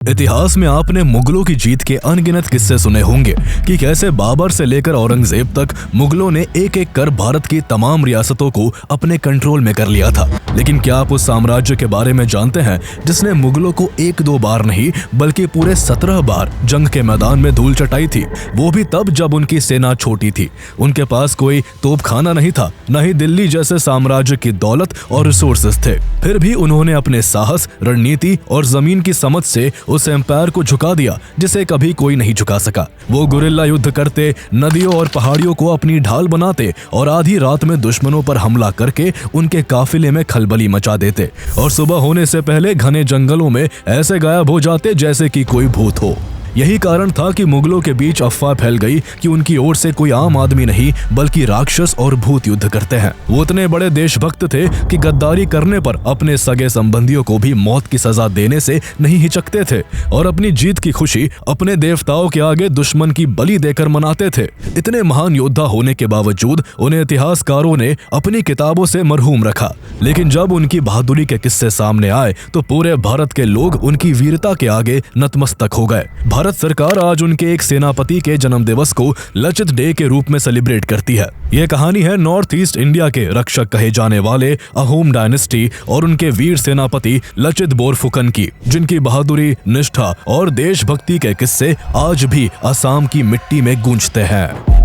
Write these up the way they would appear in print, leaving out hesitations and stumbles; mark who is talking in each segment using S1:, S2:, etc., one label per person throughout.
S1: इतिहास में आपने मुगलों की जीत के अनगिनत किस्से सुने होंगे कि कैसे बाबर से लेकर औरंगजेब तक मुगलों ने एक एक कर भारत की तमाम रियासतों को अपने कंट्रोल में कर लिया था। लेकिन क्या आप उस साम्राज्य के बारे में जानते हैं जिसने मुगलों को एक दो बार नहीं बल्कि पूरे 17 बार जंग के मैदान में धूल चटाई थी, वो भी तब जब उनकी सेना छोटी थी। उनके पास कोई तोपखाना नहीं था, न ही दिल्ली जैसे साम्राज्य की दौलत और रिसोर्सेस थे। फिर भी उन्होंने अपने साहस, रणनीति और जमीन की समझ से उस एम्पायर को झुका दिया जिसे कभी कोई नहीं झुका सका। वो गुरिल्ला युद्ध करते, नदियों और पहाड़ियों को अपनी ढाल बनाते और आधी रात में दुश्मनों पर हमला करके उनके काफिले में खलबली मचा देते और सुबह होने से पहले घने जंगलों में ऐसे गायब हो जाते जैसे कि कोई भूत हो। यही कारण था कि मुगलों के बीच अफवाह फैल गई कि उनकी ओर से कोई आम आदमी नहीं बल्कि राक्षस और भूत युद्ध करते हैं। वो इतने बड़े देशभक्त थे कि गद्दारी करने पर अपने सगे संबंधियों को भी मौत की सजा देने से नहीं हिचकते थे और अपनी जीत की खुशी अपने देवताओं के आगे दुश्मन की बलि देकर मनाते थे। इतने महान योद्धा होने के बावजूद उन्हें इतिहासकारों ने अपनी किताबों से मरहूम रखा। लेकिन जब उनकी बहादुरी के किस्से सामने आए तो पूरे भारत के लोग उनकी वीरता के आगे नतमस्तक हो गए। भारत सरकार आज उनके एक सेनापति के जन्म दिवस को लचित डे के रूप में सेलिब्रेट करती है। यह कहानी है नॉर्थ ईस्ट इंडिया के रक्षक कहे जाने वाले अहोम डायनेस्टी और उनके वीर सेनापति लचित बोरफुकन की, जिनकी बहादुरी, निष्ठा और देशभक्ति के किस्से आज भी असम की मिट्टी में गूंजते हैं।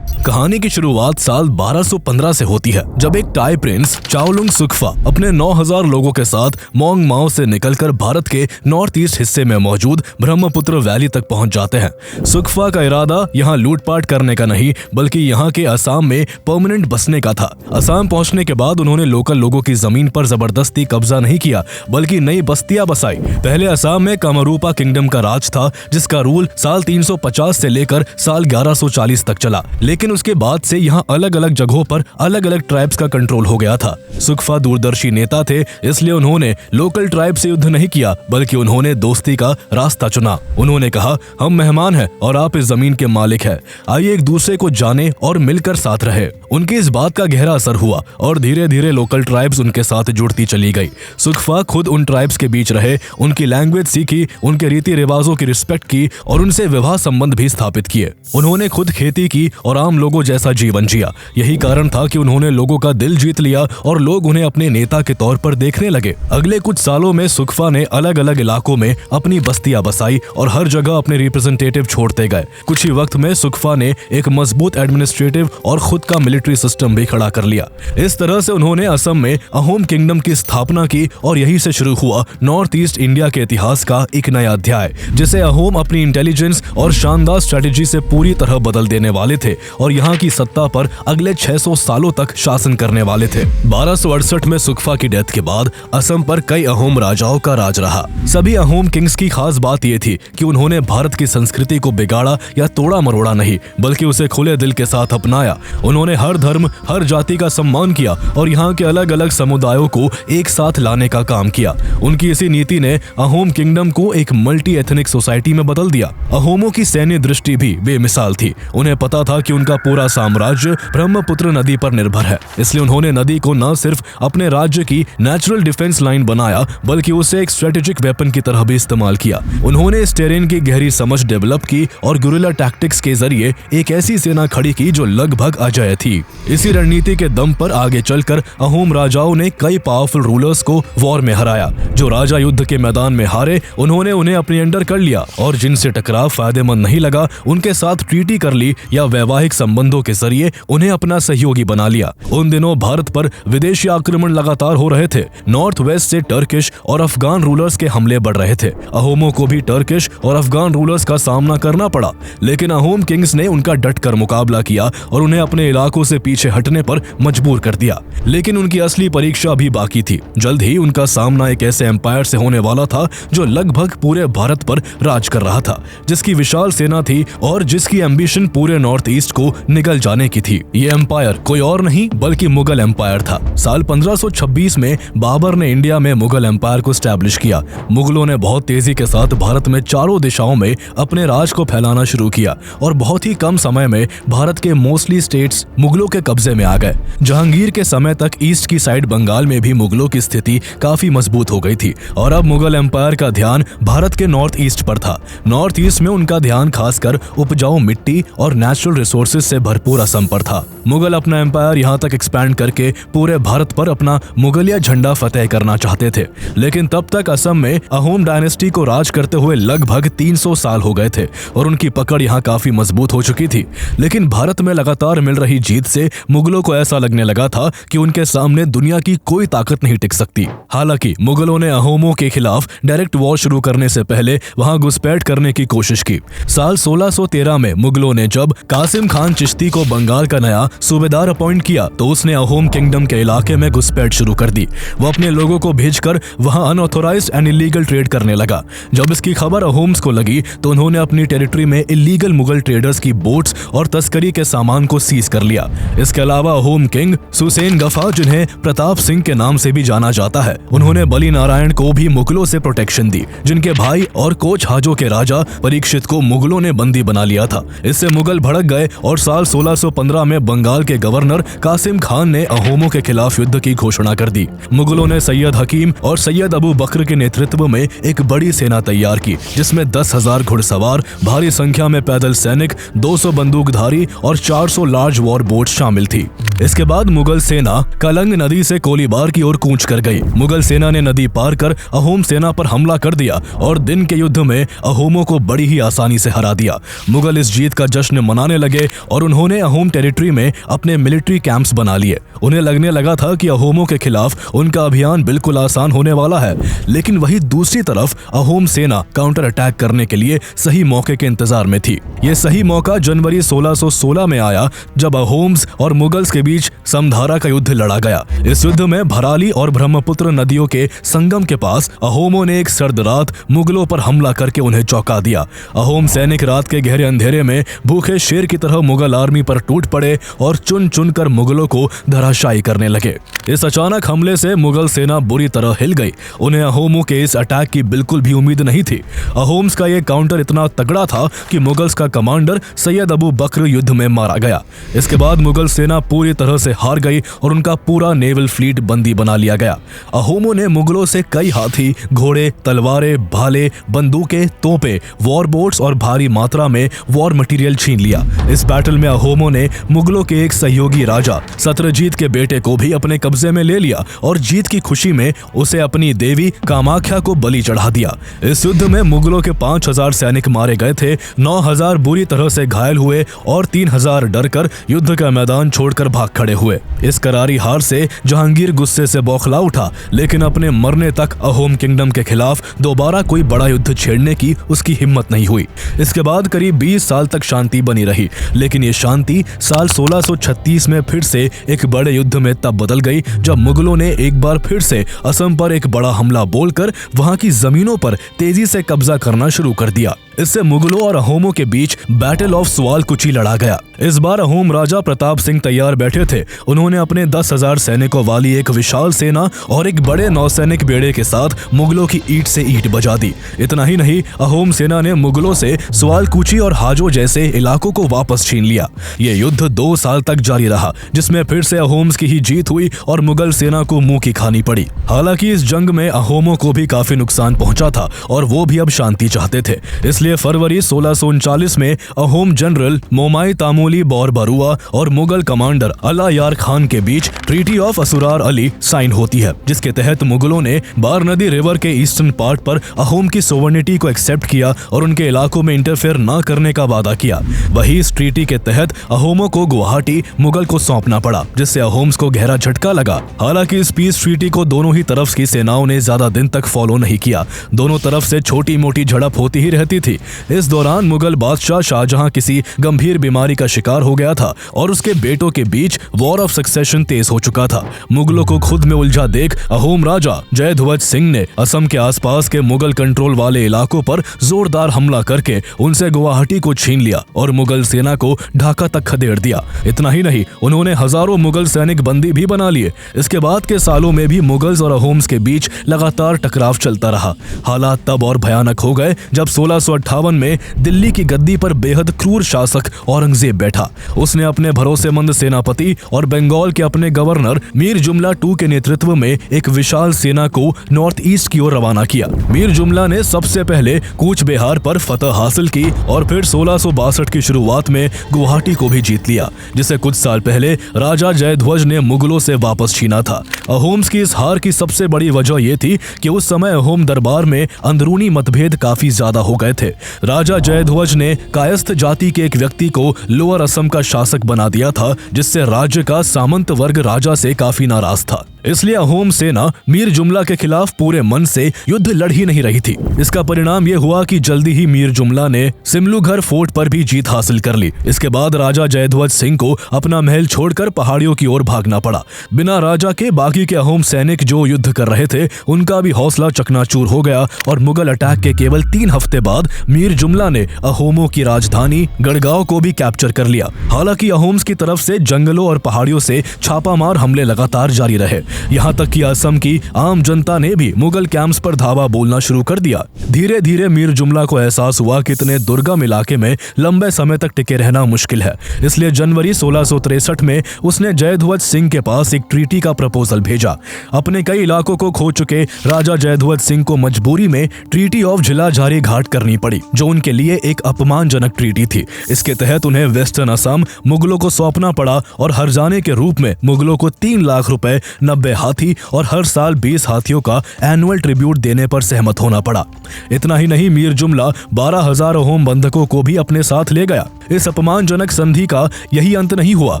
S1: कहानी की शुरुआत साल 1215 से होती है जब एक टाई प्रिंस चाओलुंग सुक्फा अपने 9000 लोगों के साथ मोंग माओ से निकलकर भारत के नॉर्थ ईस्ट हिस्से में मौजूद ब्रह्मपुत्र वैली तक पहुंच जाते हैं। सुक्फा का इरादा यहां लूटपाट करने का नहीं बल्कि यहां के असम में परमानेंट बसने का था। असम पहुंचने के बाद उन्होंने लोकल लोगों की जमीन पर जबरदस्ती कब्जा नहीं किया बल्कि नई बस्तियां बसाई। पहले असम में कामरूपा किंगडम का राज था जिसका रूल साल 350 से लेकर साल 1140 तक चला, लेकिन उसके बाद से यहाँ अलग अलग जगहों पर अलग अलग ट्राइब्स का कंट्रोल हो गया था। सुक्फा दूरदर्शी नेता थे, इसलिए उन्होंने लोकल ट्राइब से युद्ध नहीं किया बल्कि उन्होंने दोस्ती का रास्ता चुना। उन्होंने कहा, हम मेहमान हैं और आप इस जमीन के मालिक हैं, आइए एक दूसरे को जाने और मिलकर साथ रहे। उनकी इस बात का गहरा असर हुआ और धीरे धीरे लोकल ट्राइब्स उनके साथ जुड़ती चली गई। सुक्फा खुद उन ट्राइब्स के बीच रहे, उनकी लैंग्वेज सीखी, उनके रीति रिवाजों की रिस्पेक्ट की और उनसे विवाह संबंध भी स्थापित किए। उन्होंने खुद खेती की और आम लोगों जैसा जीवन जिया। यही कारण था कि उन्होंने लोगों का दिल जीत लिया और लोग उन्हें अपने नेता के तौर पर देखने लगे। अगले कुछ सालों में सुक्फा ने अलग अलग इलाकों में अपनी बस्तियां बसाई और हर जगह अपने रिप्रेजेंटेटिव छोड़ते गए। कुछ ही वक्त में सुक्फा ने एक मजबूत एडमिनिस्ट्रेटिव और खुद का मिलिट्री सिस्टम भी खड़ा कर लिया। इस तरह से उन्होंने असम में अहोम किंगडम की स्थापना की और यहीं से शुरू हुआ नॉर्थ ईस्ट इंडिया के इतिहास का एक नया अध्याय, जिसे अहोम अपनी इंटेलिजेंस और शानदार स्ट्रेटेजी से पूरी तरह बदल देने वाले थे और यहाँ की सत्ता पर अगले 600 सालों तक शासन करने वाले थे। 1268 में सुक्फा की डेथ के बाद असम पर कई अहोम राजाओं का राज रहा। सभी अहोम किंग्स की खास बात यह थी कि उन्होंने भारत की संस्कृति को बिगाड़ा या तोड़ा मरोड़ा नहीं बल्कि उसे खुले दिल के साथ अपनाया। उन्होंने हर धर्म, हर जाति का सम्मान किया और यहाँ के अलग अलग समुदायों को एक साथ लाने का काम किया। उनकी इसी नीति ने अहोम किंगडम को एक मल्टी एथनिक सोसाइटी में बदल दिया। अहोमों की सैन्य दृष्टि भी बेमिसाल थी। उन्हें पता था कि उनका पूरा साम्राज्य ब्रह्मपुत्र नदी पर निर्भर है, इसलिए उन्होंने नदी को न सिर्फ अपने राज्य की नेचुरल डिफेंस लाइन बनाया बल्कि उसे एक स्ट्रेटेजिक वेपन की तरह भी इस्तेमाल किया। उन्होंने इस टेरेन की गहरी समझ डेवलप की और गुरिल्ला टैक्टिक्स के जरिए एक ऐसी सेना खड़ी की जो लगभग अजेय थी। इसी रणनीति के दम पर आगे चलकर अहोम राजाओं ने कई पावरफुल रूलर्स को वॉर में हराया। जो राजा युद्ध के मैदान में हारे उन्होंने उन्हें अपने अंडर कर लिया और जिनसे टकराव फायदेमंद नहीं लगा उनके साथ ट्रीटी कर ली या वैवाहिक संबंधों के जरिए उन्हें अपना सहयोगी बना लिया। उन दिनों भारत पर विदेशी आक्रमण लगातार हो रहे थे। नॉर्थ वेस्ट से टर्किश और अफगान रूलर्स के हमले बढ़ रहे थे। अहोमों को भी टर्किश और अफगान रूलर्स का सामना करना पड़ा, लेकिन अहोम किंग्स ने उनका डटकर मुकाबला किया और उन्हें अपने इलाकों से पीछे हटने पर मजबूर कर दिया। लेकिन उनकी असली परीक्षा भी बाकी थी। जल्द ही उनका सामना एक ऐसे एम्पायर से होने वाला था जो लगभग पूरे भारत पर राज कर रहा था, जिसकी विशाल सेना थी और जिसकी एम्बिशन पूरे नॉर्थ ईस्ट को निगल जाने की थी। ये एम्पायर कोई और नहीं बल्कि मुगल एम्पायर था। साल 1526 में बाबर ने इंडिया में मुगल एम्पायर को स्टैब्लिश किया। मुगलों ने बहुत तेजी के साथ भारत में चारों दिशाओं में अपने राज को फैलाना शुरू किया और बहुत ही कम समय में भारत के मोस्टली स्टेट्स मुगलों के कब्जे में आ गए। जहांगीर के समय तक ईस्ट की साइड बंगाल में भी मुगलों की स्थिति काफी मजबूत हो गई थी और अब मुगल एम्पायर का ध्यान भारत के नॉर्थ ईस्ट पर था। नॉर्थ ईस्ट में उनका ध्यान खासकर उपजाऊ मिट्टी और नेचुरल रिसोर्सेज से भरपूर असम पर था। मुगल अपना एम्पायर यहाँ तक एक्सपैंड करके पूरे भारत पर अपना मुगलिया झंडा फतेह करना चाहते थे, लेकिन तब तक असम में अहोम डायनेस्टी को राज करते हुए लगभग 300 साल हो गए थे और उनकी पकड़ यहाँ काफी मजबूत हो चुकी थी। लेकिन भारत में लगातार मिल रही जीत से मुगलों को ऐसा लगने लगा था कि उनके सामने दुनिया की कोई ताकत नहीं टिक सकती। हालांकि मुगलों ने अहोमों के खिलाफ डायरेक्ट वॉर शुरू करने से पहले वहां घुसपैठ करने की कोशिश की। साल 1613 में मुगलों ने जब कासिम खान चिश्ती को बंगाल का नया सूबेदार अपॉइंट किया तो उसने अहोम किंगडम के इलाके में घुसपैठ शुरू कर दी। वो अपने लोगों को भेजकर वहां अनऑथोराइज्ड एंड इलीगल ट्रेड करने लगा। जब इसकी खबर अहोम्स को लगी तो उन्होंने अपनी टेरिटरी में इलीगल मुगल ट्रेडर्स की बोट्स और तस्करी के सामान को सीज कर लिया। इसके अलावा अहोम किंग सुसेन गफा, जिन्हें प्रताप सिंह के नाम से भी जाना जाता है, उन्होंने बली नारायण को भी मुगलों से प्रोटेक्शन दी, जिनके भाई और कोच हाजो के राजा परीक्षित को मुगलों ने बंदी बना लिया था। इससे मुगल भड़क गए और साल 1615 में बंगाल के गवर्नर कासिम खान ने अहोमों के खिलाफ युद्ध की घोषणा कर दी। मुगलों ने सैयद हकीम और सैयद अबू बकर के नेतृत्व में एक बड़ी सेना तैयार की, जिसमें 10,000 घुड़सवार, भारी संख्या में पैदल सैनिक, 200 बंदूकधारी और 400 लार्ज वॉर बोट शामिल थी। इसके बाद मुगल सेना कलंग नदी से कोलीबार की ओर कूच कर गई। मुगल सेना ने नदी पार कर अहोम सेना पर हमला कर दिया और दिन के युद्ध में अहोमों को बड़ी ही आसानी से हरा दिया। मुगल इस जीत का जश्न मनाने लगे और उन्होंने अहोम टेरिटरी में अपने मिलिट्री कैंप्स बना लिए। उन्हें लगने लगा था कि अहोमों के खिलाफ उनका अभियान बिल्कुल आसान होने वाला है, लेकिन वही दूसरी तरफ अहोम सेना काउंटर अटैक करने के लिए सही मौके के इंतजार में थी। ये सही मौका जनवरी 1616 में आया जब अहोम्स और मुगल्स के बीच समधारा का युद्ध लड़ा गया। इस युद्ध में भराली और ब्रह्मपुत्र नदियों के संगम के पास अहोमों ने एक सर्द रात मुगलों पर हमला करके उन्हें चौंका दिया। अहोम सैनिक रात के गहरे अंधेरे में भूखे शेर की तरह मुगल आर्मी पर टूट पड़े और चुन चुन कर मुगलों को धराशायी करने लगे। इस अचानक हमले से मुगल सेना बुरी तरह हिल गई। उन्हें अहोमों के इस अटैक की बिल्कुल भी उम्मीद नहीं थी। अहोम्स का ये काउंटर इतना तगड़ा था कि मुगल्स का कमांडर सैयद अबू बकर युद्ध में मारा गया। इसके बाद मुगल सेना पूरी तरह से हार गई और उनका पूरा नेवल फ्लीट बंदी बना लिया गया। अहोमों ने मुगलों से कई हाथी, घोड़े, तलवारें, भाले, बंदूकें, तोपें, वॉर बोट्स और भारी मात्रा में वॉर मटेरियल छीन लिया। इस बैटल में अहोमों ने मुगलों के एक सहयोगी राजा सत्रजीत के बेटे को भी अपने कब्जे में ले लिया और जीत की खुशी में उसे अपनी देवी कामाख्या को बलि चढ़ा दिया। इस युद्ध में मुगलों के 5,000 सैनिक मारे गए थे, 9,000 बुरी तरह से घायल हुए और 3,000 डरकर युद्ध का मैदान छोड़कर भाग खड़े हुए। इस करारी हार से जहांगीर गुस्से से बौखला उठा, लेकिन अपने मरने तक अहोम किंगडम के खिलाफ दोबारा कोई बड़ा युद्ध छेड़ने की उसकी हिम्मत नहीं हुई। इसके बाद करीब 20 साल तक शांति बनी रही, लेकिन ये शांति साल 1636 में फिर से एक बड़े युद्ध में तब बदल गई जब मुगलों ने एक बार फिर से असम पर एक बड़ा हमला बोलकर वहां की जमीनों पर तेजी से कब्जा करना शुरू कर दिया। इससे मुगलों और अहोमों के बीच बैटल ऑफ सवालकुची लड़ा गया। इस बार अहोम राजा प्रताप सिंह तैयार बैठे थे। उन्होंने अपने 10,000 सैनिकों वाली एक विशाल सेना और एक बड़े नौसैनिक बेड़े के साथ मुगलों की ईंट से ईंट बजा दी। इतना ही नहीं, अहोम सेना ने मुगलों से सवालकुची और हाजो जैसे इलाकों को वापस छीन लिया। ये युद्ध 2 साल तक जारी रहा, जिसमें फिर से अहोम्स की ही जीत हुई और मुगल सेना को मुंह की खानी पड़ी। हालांकि इस जंग में अहोमों को भी काफी नुकसान पहुंचा था और वो भी अब शांति चाहते थे। इसलिए फरवरी 1639 में अहोम जनरल मोमाई तामोली बौरबरुआ और मुगल कमांडर अला यार खान के बीच treaty of Asurar Ali sign होती है, जिसके तहत मुगलों ने बारनदी रिवर के ईस्टर्न पार्ट पर अहोम की सोवर्निटी को एक्सेप्ट किया और उनके इलाकों में इंटरफेयर न करने का वादा किया। वही इस ट्रीटी के तहत अहोमों को गुवाहाटी मुगल को सौंपना पड़ा, जिससे अहोम्स को गहरा झटका लगा। हालांकि इस पीस ट्रीटी को दोनों ही तरफ की सेनाओं ने ज्यादा दिन तक फॉलो नहीं किया। दोनों तरफ से छोटी मोटी झड़प होती ही रहती थी। थी। इस दौरान मुगल बादशाह शाहजहां किसी गंभीर बीमारी का शिकार हो गया था और उसके बेटों के बीच वॉर ऑफ सक्सेशन तेज हो चुका था। मुगलों को खुद में उलझा देख अहोम राजा जयध्वज सिंह ने असम के आसपास के मुगल कंट्रोल वाले इलाकों पर जोरदार हमला करके उनसे गुवाहाटी को छीन लिया और मुगल सेना को ढाका तक खदेड़ दिया। इतना ही नहीं, उन्होंने हजारों मुगल सैनिक बंदी भी बना लिए। इसके बाद के सालों में भी मुगल्स और अहोम्स के बीच लगातार टकराव चलता रहा। हालात तब और भयानक हो गए जब 1658 में दिल्ली की गद्दी पर बेहद क्रूर शासक औरंगजेब बैठा। उसने अपने भरोसेमंद सेनापति और बंगाल के अपने गवर्नर मीर जुमला II के नेतृत्व में एक विशाल सेना को नॉर्थ ईस्ट की ओर रवाना किया। मीर जुमला ने सबसे पहले कूच बिहार पर फतह हासिल की और फिर 1662 की शुरुआत में गुवाहाटी को भी जीत लिया, जिसे कुछ साल पहले राजा जयध्वज ने मुगलों से वापस छीना था। अहोम्स की इस हार की सबसे बड़ी वजह यह थी कि उस समय अहोम दरबार में अंदरूनी मतभेद काफी ज्यादा हो गए थे। राजा जयध्वज ने कायस्थ जाति के एक व्यक्ति को लोअर असम का शासक बना दिया था, जिससे राज्य का सामंत वर्ग राजा से काफी नाराज था। इसलिए अहोम सेना मीर जुमला के खिलाफ पूरे मन से युद्ध लड़ ही नहीं रही थी। इसका परिणाम यह हुआ कि जल्दी ही मीर जुमला ने सिमलुघर फोर्ट पर भी जीत हासिल कर ली। इसके बाद राजा जयध्वज सिंह को अपना महल छोड़कर पहाड़ियों की ओर भागना पड़ा। बिना राजा के बाकी के अहोम सैनिक जो युद्ध कर रहे थे, उनका भी हौसला चकनाचूर हो गया और मुगल अटैक के केवल 3 हफ्ते बाद मीर जुमला ने अहोमों की राजधानी गढ़गांव को भी कैप्चर कर लिया। हालांकि अहोम्स की तरफ से जंगलों और पहाड़ियों से छापामार हमले लगातार जारी रहे, यहाँ तक कि असम की आम जनता ने भी मुगल कैंप्स पर धावा बोलना शुरू कर दिया। धीरे धीरे मीर जुमला को एहसास हुआ कि इतने दुर्गम इलाके में लंबे समय तक टिके रहना मुश्किल है। इसलिए जनवरी 1663 में उसने जयध्वज सिंह के पास एक ट्रीटी का प्रपोजल भेजा। अपने कई इलाकों को खो चुके राजा जयध्वज सिंह को मजबूरी में ट्रीटी ऑफ झिलाझारी घाट करनी पड़ी, जो उनके लिए एक अपमानजनक ट्रीटी थी। इसके तहत उन्हें वेस्टर्न असम मुगलों को सौंपना पड़ा और हर्जाने के रूप में मुगलों को 3 लाख रुपए, 90 हाथी और हर साल 20 हाथियों का एनुअल ट्रिब्यूट देने पर सहमत होना पड़ा। इतना ही नहीं, मीर जुमला 12,000 अहोम बंधकों को भी अपने साथ ले गया। इस अपमानजनक संधि का यही अंत नहीं हुआ।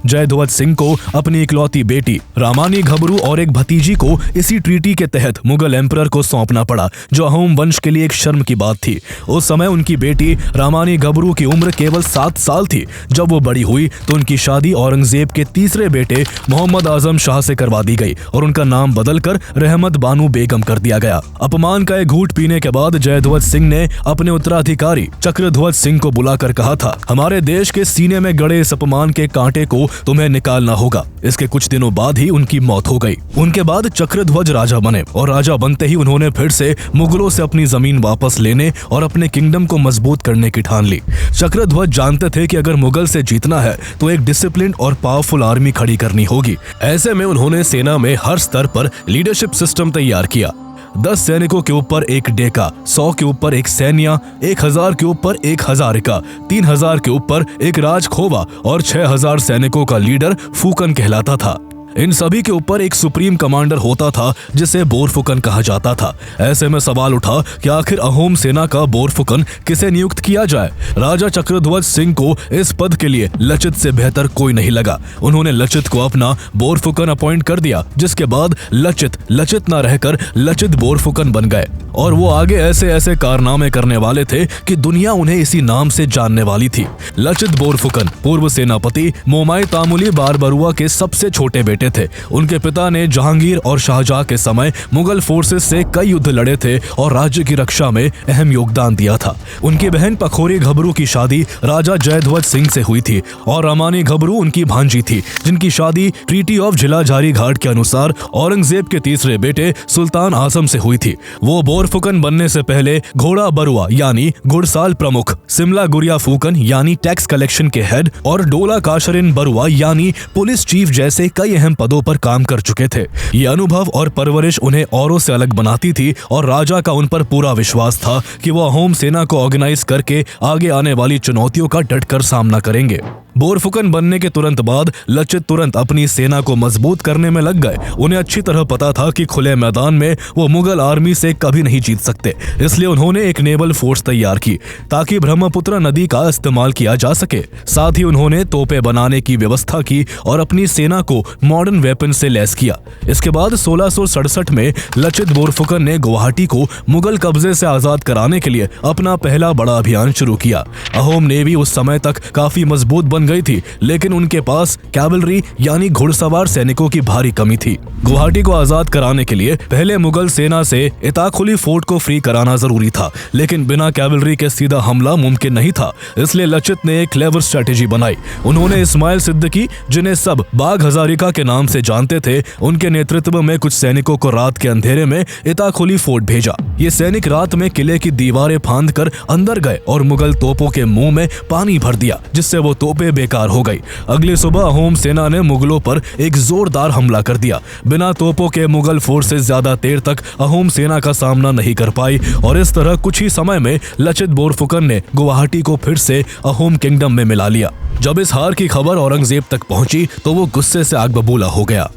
S1: जयध्वज सिंह को अपनी इकलौती बेटी रामानी घबरू और एक भतीजी को इसी ट्रीटी के तहत मुगल एम्परर को सौंपना पड़ा, जो अहोम वंश के लिए एक शर्म की बात थी। उस समय उनकी बेटी रामानी घबरू की उम्र केवल 7 साल थी। जब वो बड़ी हुई तो उनकी शादी औरंगजेब के तीसरे बेटे मोहम्मद आजम शाह से करवा दी गई और उनका नाम बदलकर रहमत बानू बेगम कर दिया गया। अपमान का एक घूंट पीने के बाद जयध्वज सिंह ने अपने उत्तराधिकारी चक्रध्वज सिंह को बुलाकर कहा था, हमारे देश के सीने में गड़े इस अपमान के कांटे को तुम्हें निकालना होगा। इसके कुछ दिनों बाद ही उनकी मौत हो गई। उनके बाद चक्रध्वज राजा बने और राजा बनते ही उन्होंने फिर से मुगलों से अपनी जमीन वापस लेने और अपने किंगडम को मजबूत करने की ठान ली। चक्रध्वज जानते थे कि अगर मुगल से जीतना है तो एक डिसिप्लिन और पावरफुल आर्मी खड़ी करनी होगी। ऐसे में उन्होंने सेना में हर स्तर पर लीडरशिप सिस्टम तैयार किया। 10 सैनिकों के ऊपर एक डेका, 100 के ऊपर एक सैन्या, 1000 के ऊपर एक हजारिका, 3000 के ऊपर एक राजखोवा और 6000 सैनिकों का लीडर फूकन कहलाता था। इन सभी के ऊपर एक सुप्रीम कमांडर होता था जिसे बोरफुकन कहा जाता था। ऐसे में सवाल उठा कि आखिर अहोम सेना का बोरफुकन किसे नियुक्त किया जाए। राजा चक्रध्वज सिंह को इस पद के लिए लचित से बेहतर कोई नहीं लगा। उन्होंने लचित को अपना बोरफुकन अपॉइंट कर दिया, जिसके बाद लचित न रहकर लचित बोरफुकन बन गए और वो आगे ऐसे ऐसे कारनामे करने वाले थे कि दुनिया उन्हें इसी नाम से जानने वाली थी। लचित बोरफुकन पूर्व सेनापति मोमाई तामुली बारबरुआ के सबसे छोटे बेटे थे। उनके पिता ने जहांगीर और शाहजहां के समय मुगल फोर्सेस से कई युद्ध लड़े थे और राज्य की रक्षा में अहम योगदान दिया था। उनकी बहन पखोरी घबरू की शादी राजा जयध्वज सिंह से हुई थी और रामानी घबरू उनकी भांजी थी, जिनकी शादी ट्रीटी ऑफ झिलाझारी घाट के अनुसार औरंगजेब के तीसरे बेटे सुल्तान आजम से हुई थी। वो बोरफुकन बनने से पहले घोड़ा बरुआ यानी घुड़साल प्रमुख, सिमला गुरिया फूकन यानी टैक्स कलेक्शन के हेड और डोला काशरिन बरुआ यानी पुलिस चीफ जैसे कई अहम पदों पर काम कर चुके थे। ये अनुभव और परवरिश उन्हें औरों से अलग बनाती थी और राजा का उन पर पूरा विश्वास था कि वो अहोम सेना को ऑर्गेनाइज करके आगे आने वाली चुनौतियों का डटकर सामना करेंगे। बोरफुकन बनने के तुरंत बाद लचित तुरंत अपनी सेना को मजबूत करने में लग गए। उन्हें अच्छी तरह पता था कि खुले मैदान में वो मुगल आर्मी से कभी नहीं जीत सकते, इसलिए उन्होंने एक नेवल फोर्स तैयार की ताकि ब्रह्मपुत्र नदी का इस्तेमाल किया जा सके। साथ ही उन्होंने तोपें बनाने की व्यवस्था की और अपनी सेना को मॉडर्न वेपन से लैस किया। इसके बाद 1667 में लचित बोरफुकन ने गुवाहाटी को मुगल कब्जे से आजाद कराने के लिए अपना पहला बड़ा अभियान शुरू किया। अहोम नेवी उस समय तक काफी मजबूत बन गई थी, लेकिन उनके पास कैवलरी यानी घुड़सवार सैनिकों की भारी कमी थी। गुवाहाटी को आजाद कराने के लिए पहले मुगल सेना से इताखुली फोर्ट को फ्री कराना जरूरी था, लेकिन बिना कैवलरी के सीधा हमला मुमकिन नहीं था। इसलिए लचित ने एक क्लेवर स्ट्रेटेजी बनाई। उन्होंने इस्माइल सिद्दीकी, जिन्हें सब बाघ हजारिका के नाम से जानते थे, उनके नेतृत्व में कुछ सैनिकों को रात के अंधेरे में इताखुली फोर्ट भेजा। ये सैनिक रात में किले की दीवारें फांद कर अंदर गए और मुगल तोपों के मुंह में पानी भर दिया, जिससे वो तोपें बेकार हो गई। अगली सुबह अहोम सेना ने मुगलों पर एक जोरदार हमला कर दिया। बिना तोपों के मुगल फोर्सेस ज्यादा देर तक अहोम सेना का सामना नहीं कर पाई और इस तरह कुछ ही समय में लचित बोरफुकन ने गुवाहाटी को फिर से अहोम किंगडम में मिला लिया। जब इस हार की खबर औरंगजेब तक पहुंची तो वो गुस्से से आग बबूला हो गया।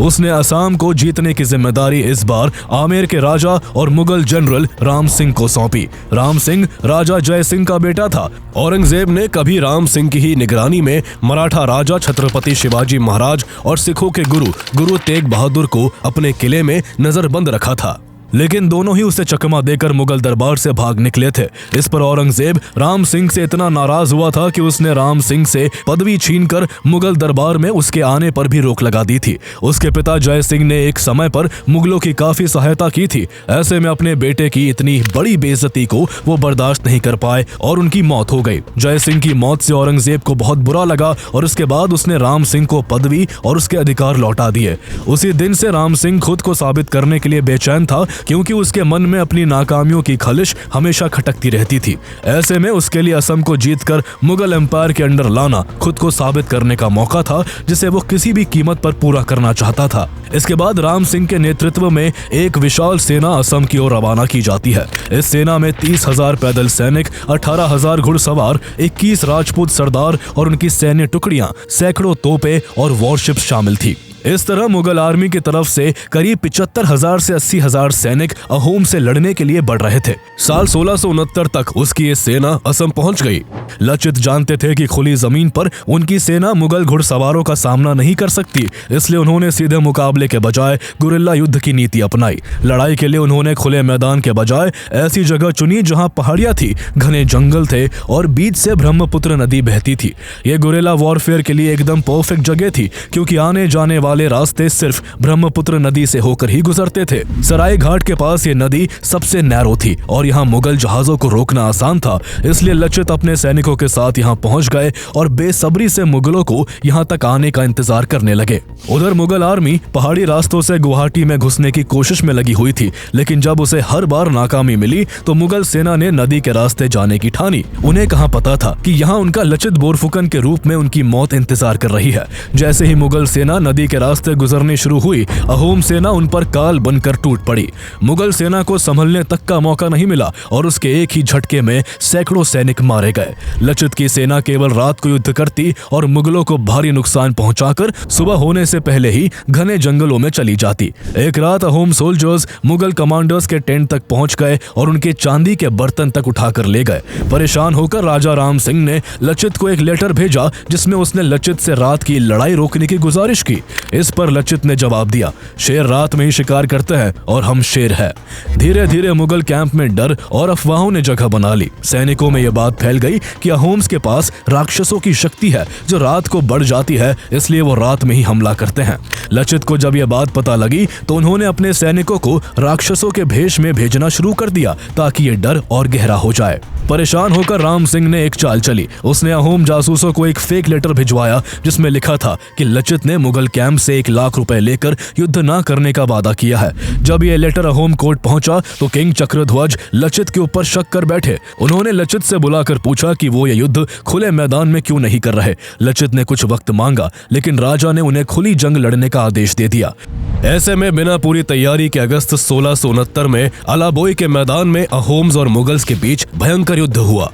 S1: उसने असम को जीतने की जिम्मेदारी इस बार आमेर के राजा और मुगल जनरल राम सिंह को सौंपी। राम सिंह राजा जय सिंह का बेटा था। औरंगजेब ने कभी राम सिंह की ही निगरानी में मराठा राजा छत्रपति शिवाजी महाराज और सिखों के गुरु तेग बहादुर को अपने किले में नजरबंद रखा था, लेकिन दोनों ही उसे चकमा देकर मुगल दरबार से भाग निकले थे। इस पर औरंगजेब राम सिंह से इतना नाराज हुआ था कि उसने राम सिंह से पदवी छीनकर मुगल दरबार में उसके आने पर भी रोक लगा दी थी। उसके पिता जय सिंह ने एक समय पर मुगलों की काफी सहायता की थी। ऐसे में अपने बेटे की इतनी बड़ी बेइज्जती को वो बर्दाश्त नहीं कर पाए और उनकी मौत हो गई। जय सिंह की मौत से औरंगजेब को बहुत बुरा लगा और उसके बाद उसने राम सिंह को पदवी और उसके अधिकार लौटा दिए। उसी दिन से राम सिंह खुद को साबित करने के लिए बेचैन था, क्योंकि उसके मन में अपनी नाकामियों की खलिश हमेशा खटकती रहती थी। ऐसे में उसके लिए असम को जीतकर मुगल एम्पायर के अंडर लाना खुद को साबित करने का मौका था, जिसे वो किसी भी कीमत पर पूरा करना चाहता था। इसके बाद राम सिंह के नेतृत्व में एक विशाल सेना असम की ओर रवाना की जाती है। इस सेना में 30,000 पैदल सैनिक, 18,000 घुड़सवार, 21 राजपूत सरदार और उनकी सैन्य टुकड़ियां, सैकड़ों तोपें और वॉरशिप्स शामिल थी। इस तरह मुगल आर्मी की तरफ से करीब 75,000 से 80,000 सैनिक अहोम से लड़ने के लिए बढ़ रहे थे। साल 1669 तक उसकी ये सेना असम पहुंच गई। लचित जानते थे कि खुली जमीन पर उनकी सेना मुगल घुड़सवारों का सामना नहीं कर सकती, इसलिए उन्होंने सीधे मुकाबले के बजाय गुरिल्ला युद्ध की नीति अपनाई। लड़ाई के लिए उन्होंने खुले मैदान के बजाय ऐसी जगह चुनी जहां पहाड़ियां थी, घने जंगल थे और बीच से ब्रह्मपुत्र नदी बहती थी। ये गुरिल्ला वॉरफेयर के लिए एकदम परफेक्ट जगह थी, क्योंकि आने जाने वाले रास्ते सिर्फ ब्रह्मपुत्र नदी से होकर ही गुजरते थे। सराय घाट के पास ये नदी सबसे नैरो थी और यहाँ मुगल जहाजों को रोकना आसान था, इसलिए लचित अपने सैनिकों के साथ यहाँ पहुंच गए और बेसब्री से मुगलों को यहाँ तक आने का इंतजार करने लगे। उधर मुगल आर्मी पहाड़ी रास्तों से गुवाहाटी में घुसने की कोशिश में लगी हुई थी, लेकिन जब उसे हर बार नाकामी मिली तो मुगल सेना ने नदी के रास्ते जाने की ठानी। उन्हें कहाँ पता था कि यहाँ उनका लचित बोरफुकन के रूप में उनकी मौत इंतजार कर रही है। जैसे ही मुगल सेना नदी के रास्ते गुजरनी शुरू हुई, अहोम सेना उन पर काल बनकर टूट पड़ी। मुगल सेना को संभलने तक का मौका नहीं मिला और उसके एक ही झटके में सैकड़ों सैनिक मारे गए। लचित की सेना केवल रात को युद्ध करती और मुगलों को भारी नुकसान पहुंचाकर सुबह होने से पहले ही घने जंगलों में चली जाती। एक रात अहोम सोल्जर्स मुगल कमांडर्स के टेंट तक पहुंच गए और उनके चांदी के बर्तन तक उठाकर ले गए। परेशान होकर राजा राम सिंह ने लचित को एक लेटर भेजा, जिसमें उसने लचित से रात की लड़ाई रोकने की गुजारिश की। इस पर लचित ने जवाब दिया, शेर रात में ही शिकार करते हैं और हम शेर है। धीरे धीरे मुगल कैंप में डर और अफवाहों ने जगह बना ली। सैनिकों में यह बात फैल गई कि अहोम्स के पास राक्षसों की शक्ति है जो रात को बढ़ जाती है, इसलिए वो रात में ही हमला करते हैं। लचित को जब यह बात पता लगी तो उन्होंने अपने सैनिकों को राक्षसों के भेष में भेजना शुरू कर दिया ताकि ये डर और गहरा हो जाए। परेशान होकर राम सिंह ने एक चाल चली। उसने अहोम जासूसों को एक फेक लेटर भिजवाया जिसमें लिखा था कि लचित ने मुगल कैंप से 1 लाख रुपए लेकर युद्ध न करने का वादा किया है। जब यह लेटर अहोम कोर्ट पहुंचा तो किंग चक्रध्वज लचित के ऊपर शक कर बैठे। उन्होंने लचित से बुलाकर पूछा कि वो ये युद्ध खुले मैदान में क्यों नहीं कर रहे। लचित ने कुछ वक्त मांगा, लेकिन राजा ने उन्हें खुली जंग लड़ने का आदेश दे दिया। ऐसे में बिना पूरी तैयारी के अगस्त 1669 में अलाबोई के मैदान में अहोम्स और मुगल्स के बीच भयंकर युद्ध हुआ।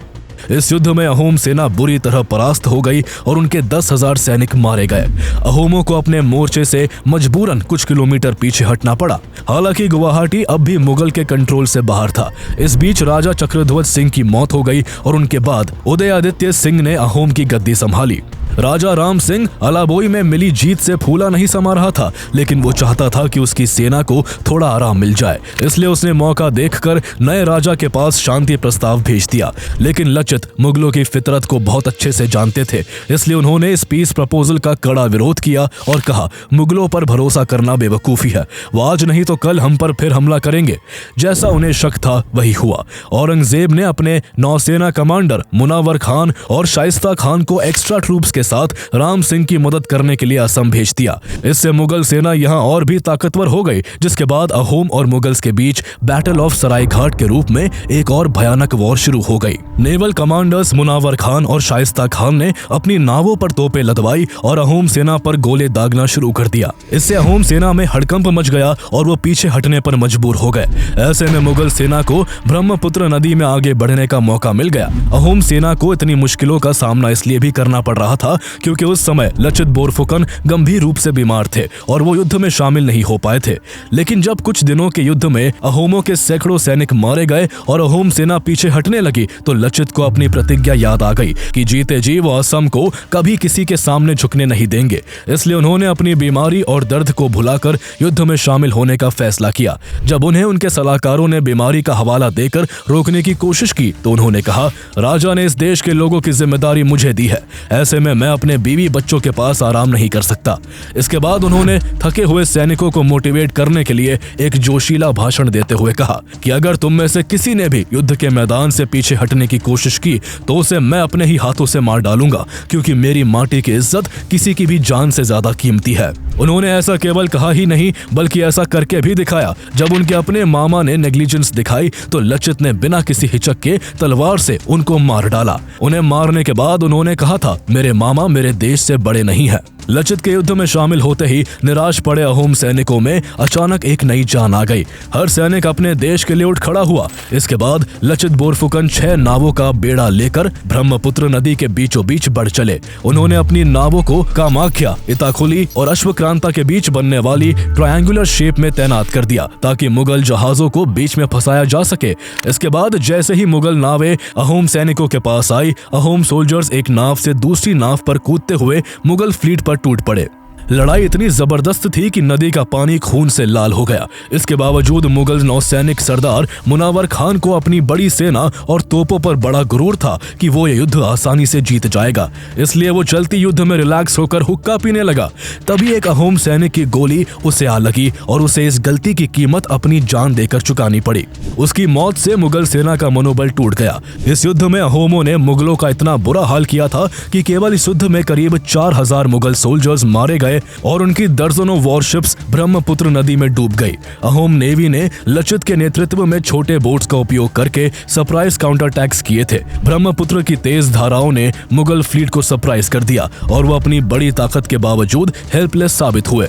S1: इस युद्ध में अहोम सेना बुरी तरह परास्त हो गई और उनके 10,000 सैनिक मारे गए। अहोमों को अपने मोर्चे से मजबूरन कुछ किलोमीटर पीछे हटना पड़ा। हालांकि गुवाहाटी अब भी मुगल के कंट्रोल से बाहर था। इस बीच राजा चक्रध्वज सिंह की मौत हो गई और उनके बाद उदयादित्य सिंह ने अहोम की गद्दी संभाली। राजा राम सिंह अलाबोई में मिली जीत से फूला नहीं समा रहा था, लेकिन वो चाहता था कि उसकी सेना को थोड़ा आराम मिल जाए। इसलिए उसने मौका देखकर नए राजा के पास शांति प्रस्ताव भेज दिया। लेकिन लचित मुगलों की फितरत को बहुत अच्छे से जानते थे, इसलिए उन्होंने इस पीस प्रपोजल का कड़ा विरोध किया और कहा, मुगलों पर भरोसा करना बेवकूफी है, वो आज नहीं तो कल हम पर फिर हमला करेंगे। जैसा उन्हें शक था वही हुआ। औरंगजेब ने अपने नौसेना कमांडर मुनावर खान और शाइस्ता खान को एक्स्ट्रा ट्रूप्स के साथ राम सिंह की मदद करने के लिए असम भेज दिया। इससे मुगल सेना यहाँ और भी ताकतवर हो गई, जिसके बाद अहोम और मुगल्स के बीच बैटल ऑफ सरायघाट के रूप में एक और भयानक वॉर शुरू हो गई। नेवल कमांडर्स मुनावर खान और शाइस्ता खान ने अपनी नावों पर तोपें लदवाई और अहोम सेना पर गोले दागना शुरू कर दिया। इससे अहोम सेना में हड़कंप मच गया और वो पीछे हटने पर मजबूर हो गए। ऐसे में मुगल सेना को ब्रह्मपुत्र नदी में आगे बढ़ने का मौका मिल गया। अहोम सेना को इतनी मुश्किलों का सामना इसलिए भी करना पड़ रहा था क्योंकि उस समय लचित बोरफुकन गंभीर रूप से बीमार थे और वो युद्ध में शामिल नहीं हो पाए थे। लेकिन जब कुछ दिनों के युद्ध में अहोमों के सैकड़ों सैनिक मारे गए और अहोम सेना पीछे हटने लगी तो लचित को अपनी प्रतिज्ञा याद आ गई कि जीते जी वो असम को कभी किसी के सामने झुकने नहीं देंगे। इसलिए उन्होंने अपनी बीमारी और दर्द को भुलाकर युद्ध में शामिल होने का फैसला किया। जब उन्हें उनके सलाहकारों ने बीमारी का हवाला देकर रोकने की कोशिश की तो उन्होंने कहा, राजा ने इस देश के लोगों की जिम्मेदारी मुझे दी है, ऐसे में मैं अपने बीवी बच्चों के पास आराम नहीं कर सकता। इसके बाद उन्होंने थके हुए सैनिकों को मोटिवेट करने के लिए एक जोशीला भाषण देते हुए कहा कि अगर तुम में से किसी ने भी युद्ध के मैदान से पीछे हटने की कोशिश की तो उसे मैं अपने ही हाथों से मार डालूंगा, क्योंकि मेरी माटी की इज्जत किसी की भी जान से ज्यादा कीमती है। उन्होंने ऐसा केवल कहा ही नहीं बल्कि ऐसा करके भी दिखाया। जब उनके अपने मामा ने नेग्लिजेंस दिखाई तो लचित ने बिना किसी हिचक के तलवार से उनको मार डाला। उन्हें मारने के बाद उन्होंने कहा था, मेरे मामा मेरे देश से बड़े नहीं है। लचित के युद्ध में शामिल होते ही निराश पड़े अहोम सैनिकों में अचानक एक नई जान आ गई। हर सैनिक अपने देश के लिए उठ खड़ा हुआ। इसके बाद लचित बोरफुकन 6 नावों का बेड़ा लेकर ब्रह्मपुत्र नदी के बीचों बीच बढ़ चले। उन्होंने अपनी नावों को कामाख्या, इताखुली और अश्वक्रांता के बीच बनने वाली ट्रायंगुलर शेप में तैनात कर दिया ताकि मुगल जहाजों को बीच में फंसाया जा सके। इसके बाद जैसे ही मुगल नावें अहोम सैनिकों के पास आई, अहोम सोल्जर्स एक नाव से दूसरी नाव पर कूदते हुए मुगल फ्लीट पर टूट पड़े। लड़ाई इतनी जबरदस्त थी कि नदी का पानी खून से लाल हो गया। इसके बावजूद मुगल नौसैनिक सरदार मुनावर खान को अपनी बड़ी सेना और तोपों पर बड़ा गुरूर था कि वो ये युद्ध आसानी से जीत जाएगा, इसलिए वो चलती युद्ध में रिलैक्स होकर हुक्का पीने लगा। तभी एक अहोम सैनिक की गोली उसे आ लगी और उसे इस गलती की कीमत अपनी जान देकर चुकानी पड़ी। उसकी मौत से मुगल सेना का मनोबल टूट गया। इस युद्ध में अहोमों ने मुगलों का इतना बुरा हाल किया था कि केवल इस युद्ध में करीब 4000 मुगल सोल्जर्स मारे गए और उनकी दर्जनों वॉरशिप्स ब्रह्मपुत्र नदी में डूब गई। अहोम नेवी ने लचित के नेतृत्व में छोटे बोट्स का उपयोग करके सरप्राइज काउंटर अटैक्स किए थे। ब्रह्मपुत्र की तेज धाराओं ने मुगल फ्लीट को सरप्राइज कर दिया और वो अपनी बड़ी ताकत के बावजूद हेल्पलेस साबित हुए।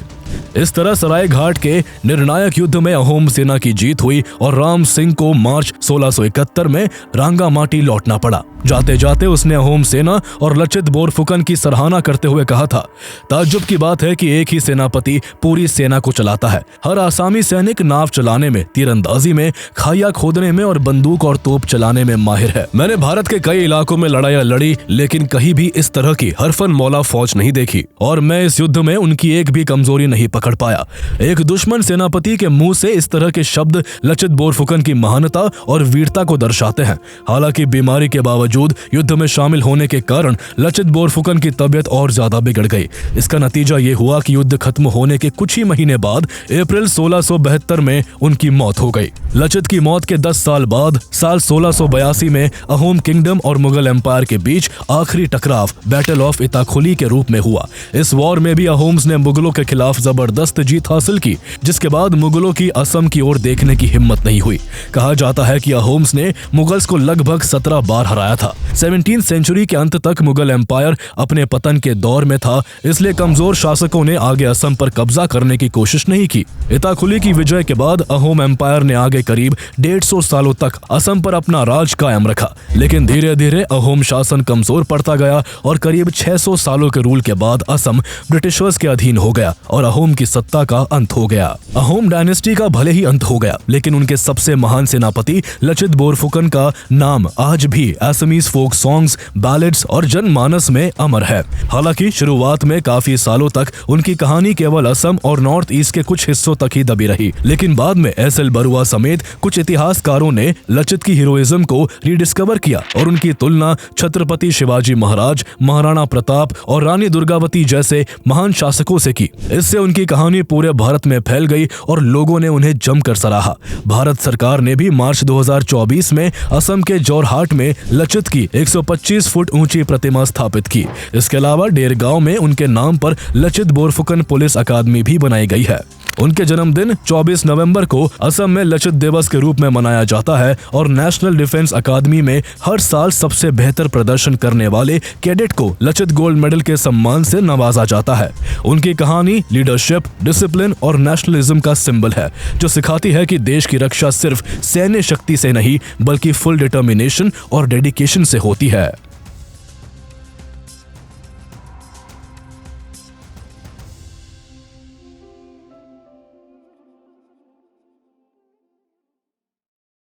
S1: इस तरह सरायघाट के निर्णायक युद्ध में अहोम सेना की जीत हुई और राम सिंह को मार्च 1671 में रांगामाटी लौटना पड़ा। जाते जाते उसने अहोम सेना और लचित बोरफुकन की सराहना करते हुए कहा था, ताज्जुब की बात है कि एक ही सेनापति पूरी सेना को चलाता है। हर आसामी सैनिक नाव चलाने में, तीरंदाजी में, खाइया खोदने में और बंदूक और तोप चलाने में माहिर है। मैंने भारत के कई इलाकों में लड़ाइयां लड़ी, लेकिन कहीं भी इस तरह की हरफन मौला फौज नहीं देखी और मैं इस युद्ध में उनकी एक भी कमजोरी नहीं पकड़ पाया। एक दुश्मन सेनापति के मुंह से इस तरह के शब्द लचित बोरफुकन की महानता और वीरता को दर्शाते हैं। हालांकि बीमारी के बावजूद युद्ध में शामिल होने के कारण लचित बोरफुकन की तबीयत और ज्यादा बिगड़ गई। इसका नतीजा ये हुआ कि युद्ध खत्म होने के कुछ ही महीने बाद अप्रैल 1672 में उनकी मौत हो गई। लचित की मौत के 10 साल बाद साल 1682 में अहोम किंगडम और मुगल एम्पायर के बीच आखिरी टकराव बैटल ऑफ इताखुली के रूप में हुआ। इस वॉर में भी अहोम्स ने मुगलों के खिलाफ जबरदस्त जीत हासिल की, जिसके बाद मुगलों की असम की ओर देखने की हिम्मत नहीं हुई। कहा जाता है कि अहोम्स ने मुगल्स को लगभग 17 बार हराया था। 17वीं सेंचुरी के अंत तक मुगल एम्पायर अपने पतन के दौर में था, इसलिए कमजोर शासकों ने आगे असम पर कब्जा करने की कोशिश नहीं की। इताखुली की विजय के बाद अहोम एम्पायर ने आगे करीब 150 सालों तक असम पर अपना राज कायम रखा, लेकिन धीरे धीरे अहोम शासन कमजोर पड़ता गया और करीब 600 सालों के रूल के बाद असम ब्रिटिशर्स के अधीन हो गया और अहोम अहोम की सत्ता का अंत हो गया। अहोम डायनेस्टी का भले ही अंत हो गया, लेकिन उनके सबसे महान सेनापति लचित बोरफुकन का नाम आज भी असमीज फोक सॉन्ग्स, बैलेड्स और जनमानस में अमर है। हालांकि शुरुआत में काफी सालों तक उनकी कहानी केवल असम और नॉर्थ ईस्ट के कुछ हिस्सों तक ही दबी रही, लेकिन बाद में एस.एल. बरुआ समेत कुछ इतिहासकारों ने लचित की हीरोइज्म को रिडिस्कवर किया और उनकी तुलना छत्रपति शिवाजी महाराज, महाराणा प्रताप और रानी दुर्गावती जैसे महान शासकों से की। इससे उनकी कहानी पूरे भारत में फैल गई और लोगों ने उन्हें जमकर सराहा। भारत सरकार ने भी मार्च 2024 में असम के जोरहाट में लचित की 125 फुट ऊंची प्रतिमा स्थापित की। इसके अलावा डेरगांव में उनके नाम पर लचित बोरफुकन पुलिस अकादमी भी बनाई गई है। उनके जन्मदिन 24 नवंबर को असम में लचित दिवस के रूप में मनाया जाता है और नेशनल डिफेंस अकादमी में हर साल सबसे बेहतर प्रदर्शन करने वाले कैडेट को लचित गोल्ड मेडल के सम्मान से नवाजा जाता है। उनकी कहानी लीडरशिप, डिसिप्लिन और नेशनलिज्म का सिंबल है, जो सिखाती है कि देश की रक्षा सिर्फ सैन्य शक्ति से नहीं बल्कि फुल डिटर्मिनेशन और डेडिकेशन से होती है।